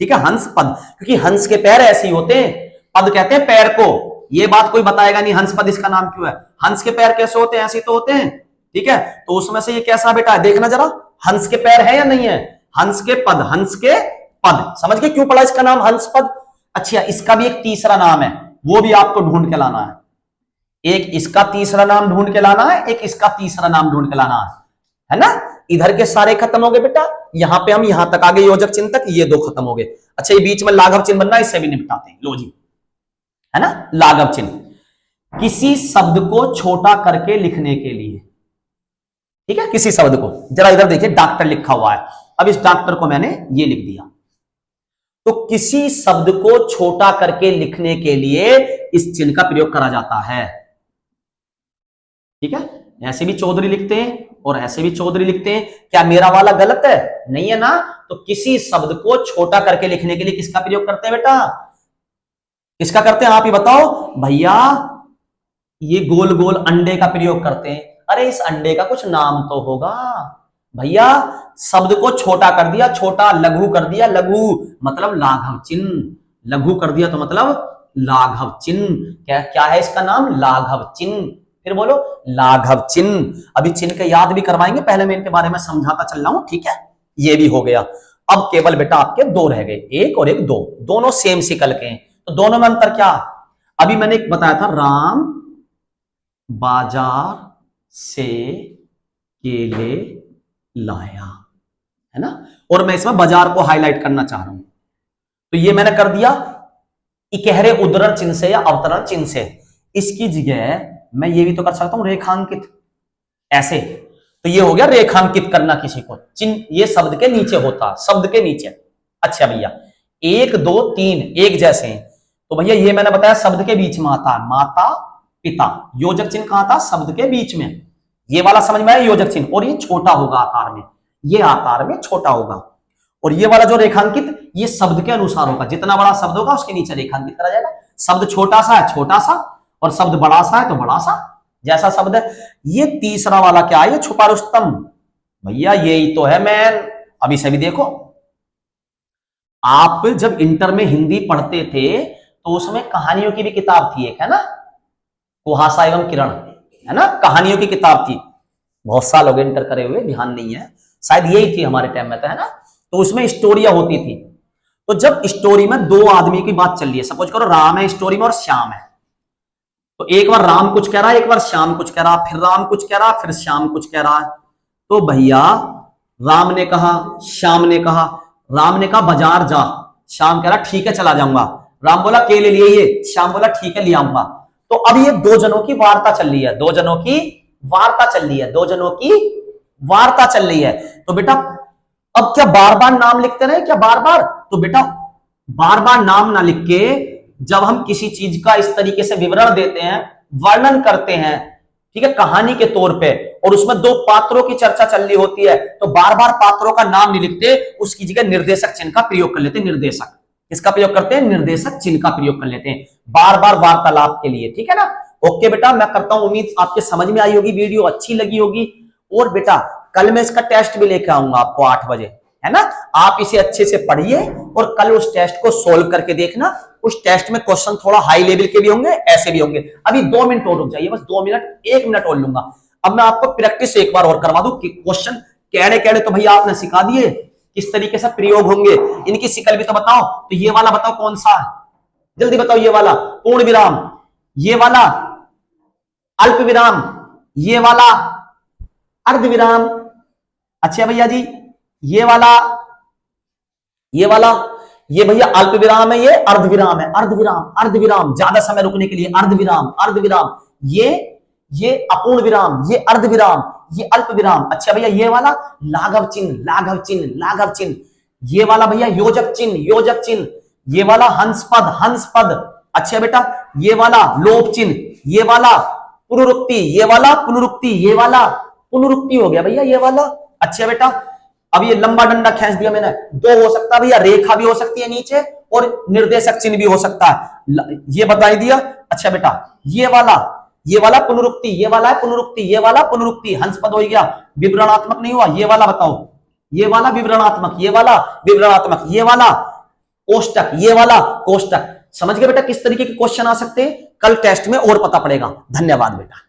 ठीक है, हंस पद, क्योंकि हंस के पैर ऐसे ही होते हैं, पद कहते हैं पैर को। ये बात कोई बताएगा नहीं हंस पद इसका नाम क्यों है, हंस के पैर कैसे होते हैं, ऐसे तो होते हैं। ठीक है, तो उसमें से ये कैसा बेटा है, देखना जरा, हंस के पैर है या नहीं है, हंस के पद, हंस के पद। समझ के क्यों पड़ा इसका नाम हंस पद। अच्छा, इसका भी एक तीसरा नाम है, वो भी आपको ढूंढ के लाना है। एक इसका तीसरा नाम ढूंढ के लाना है, एक इसका तीसरा नाम ढूंढ के लाना है ना। इधर के सारे खत्म हो गए बेटा, यहां पे हम यहां तक आ गए योजक चिन्ह तक, ये दो खत्म हो गए। अच्छा, ये बीच में लाघव चिन्ह बनना, इससे भी निपटाते हैं, लो जी, है ना। लाघव चिन्ह किसी शब्द को छोटा करके लिखने के लिए, ठीक है, किसी शब्द को, जरा इधर देखिए डॉक्टर लिखा हुआ है, अब इस डॉक्टर को मैंने ये लिख दिया। तो किसी शब्द को छोटा करके लिखने के लिए इस चिन्ह का प्रयोग करा जाता है। ठीक है, ऐसे भी चौधरी लिखते हैं और ऐसे भी चौधरी लिखते हैं, क्या मेरा वाला गलत है, नहीं है ना। तो किसी शब्द को छोटा करके लिखने के लिए किसका प्रयोग करते हैं बेटा, किसका करते हैं, आप ही बताओ भैया। ये गोल गोल अंडे का प्रयोग करते हैं। अरे इस अंडे का कुछ नाम तो होगा भैया, शब्द को छोटा कर दिया, छोटा, लघु कर दिया, लघु मतलब लाघव चिन्ह, लघु कर दिया तो मतलब लाघव चिन्ह। क्या क्या है इसका नाम, लाघव चिन्ह। फिर बोलो लाघव चिन्ह। अभी चिन्ह के याद भी करवाएंगे, पहले मैं इनके बारे में समझाता चल रहा हूं। ठीक है, ये भी हो गया। अब केवल बेटा आपके दो रह गए, एक और एक दो, दोनों सेम सिकल के हैं। तो दोनों में अंतर क्या, अभी मैंने एक बताया था, राम बाजार से केले लाया, है ना। और मैं इसमें बाजार को हाईलाइट करना चाह रहा हूं, तो ये मैंने कर दिया इकहरे उद्धरण चिन्ह से या अवतरण चिन्ह से। इसकी जगह मैं ये भी तो कर सकता हूं रेखांकित, ऐसे। तो ये हो गया रेखांकित करना किसी को, चिन्ह ये शब्द के नीचे होता, शब्द के नीचे। अच्छा भैया, 1 2 3 एक जैसे हैं, तो भैया ये मैंने बताया शब्द के बीच में आता है, माता पिता। योजक चिन्ह कहां था, शब्द के बीच में। ये वाला समझ में आया, योजक चिन्ह, और ये छोटा होगा आकार में, ये आकार में छोटा होगा। और ये वाला जो रेखांकित, ये शब्द के अनुसार होगा, जितना बड़ा शब्द होगा उसके नीचे रेखांकित करा जाएगा। शब्द छोटा सा है छोटा सा, और शब्द बड़ा सा है तो बड़ा सा, जैसा शब्द है। ये तीसरा वाला क्या है, ये छुपा रुस्तम, भैया यही तो है मैन। अभी से भी देखो, आप जब इंटर में हिंदी पढ़ते थे तो उसमें कहानियों की भी किताब थी एक, है ना, कुहासा एवं किरण, है ना, कहानियों की किताब थी। बहुत साल हो गए इंटर करे हुए, ध्यान नहीं है, शायद यही थी हमारे टाइम में, तो है ना। तो उसमें स्टोरियां होती थी। तो जब स्टोरी में दो आदमी की बात चल रही है, सपोज करो राम है स्टोरी में और श्याम है, तो एक बार राम कुछ कह रहा है, एक बार श्याम कुछ कह रहा, फिर राम कुछ कह रहा, फिर श्याम कुछ कह रहा है। तो भैया राम ने कहा, श्याम ने कहा, राम ने कहा बाजार जा, श्याम कह रहा ठीक है चला जाऊंगा, राम बोला केले लिए ये, श्याम बोला ठीक है ले आऊंगा। तो अब ये दो जनों की वार्ता चल रही है, दो जनों की वार्ता चल रही है, दो जनों की वार्ता चल रही है। तो बेटा अब क्या बार बार नाम लिखते रहे, क्या बार बार, तो बेटा बार बार नाम ना लिख के जब हम किसी चीज का इस तरीके से विवरण देते हैं, वर्णन करते हैं, ठीक है, कहानी के तौर पे, और उसमें दो पात्रों की चर्चा चल रही होती है, तो बार बार पात्रों का नाम नहीं लिखते, उसकी जगह निर्देशक चिन्ह का प्रयोग कर लेते हैं। निर्देशक किसका प्रयोग करते हैं, निर्देशक चिन्ह का प्रयोग कर लेते हैं बार बार वार्तालाप के लिए। ठीक है ना। ओके बेटा, मैं करता हूं, उम्मीद आपके समझ में आई होगी, वीडियो अच्छी लगी होगी। और बेटा कल मैं इसका टेस्ट भी लेकर आऊंगा आपको 8 बजे, है ना। आप इसे अच्छे से पढ़िए और कल उस टेस्ट को सोल्व करके देखना, उस टेस्ट में क्वेश्चन थोड़ा हाई लेवल के भी होंगे, ऐसे भी होंगे। अभी 2 मिनट और रुक जाइए, बस 2 मिनट, 1 मिनट और लूंगा। अब मैं आपको प्रैक्टिस एक बार और करवा दूं कि क्वेश्चन कहने कहने तो भैया आपने सिखा दिए, किस तरीके से प्रयोग होंगे, इनकी शिकल भी तो बताओ। तो ये वाला बताओ कौन सा है, जल्दी बताओ। ये वाला पूर्ण विराम, ये वाला अल्प विराम, ये वाला अर्ध विराम। अच्छा भैया जी, ये वाला ये भैया अल्प विराम है, ये अर्ध विराम है। अर्ध विराम, अर्ध विराम ज्यादा समय रुकने के लिए, अर्ध विराम, अर्ध विराम। ये अपूर्ण विराम, ये अर्ध विराम, ये अल्प विराम। अच्छा भैया ये वाला लाघव चिन्ह, लाघव चिन्ह, लाघव चिन्ह। ये वाला भैया योजक चिन्ह, योजक चिन्ह। ये वाला हंस पद, हंस पद। अच्छा बेटा ये वाला लोप चिन्ह, ये वाला पुनरुक्ति, ये वाला पुनरुक्ति, ये वाला पुनरुक्ति हो गया भैया ये वाला। अच्छा बेटा अब ये लंबा डंडा खींच दिया मैंने, 2 हो सकता है भैया, रेखा भी हो सकती है नीचे और निर्देशक चिन्ह भी हो सकता है, ये बता ही दिया। अच्छा बेटा ये वाला पुनरुक्ति, ये वाला है पुनरुक्ति, ये वाला पुनरुक्ति, हंस पद हो गया। विवरणात्मक नहीं हुआ, ये वाला बताओ, ये वाला विवरणात्मक, ये वाला विवरणात्मक, ये वाला कोष्टक, ये वाला कोष्टक। समझ गए बेटा किस तरीके के क्वेश्चन आ सकते हैं, कल टेस्ट में और पता पड़ेगा। धन्यवाद बेटा।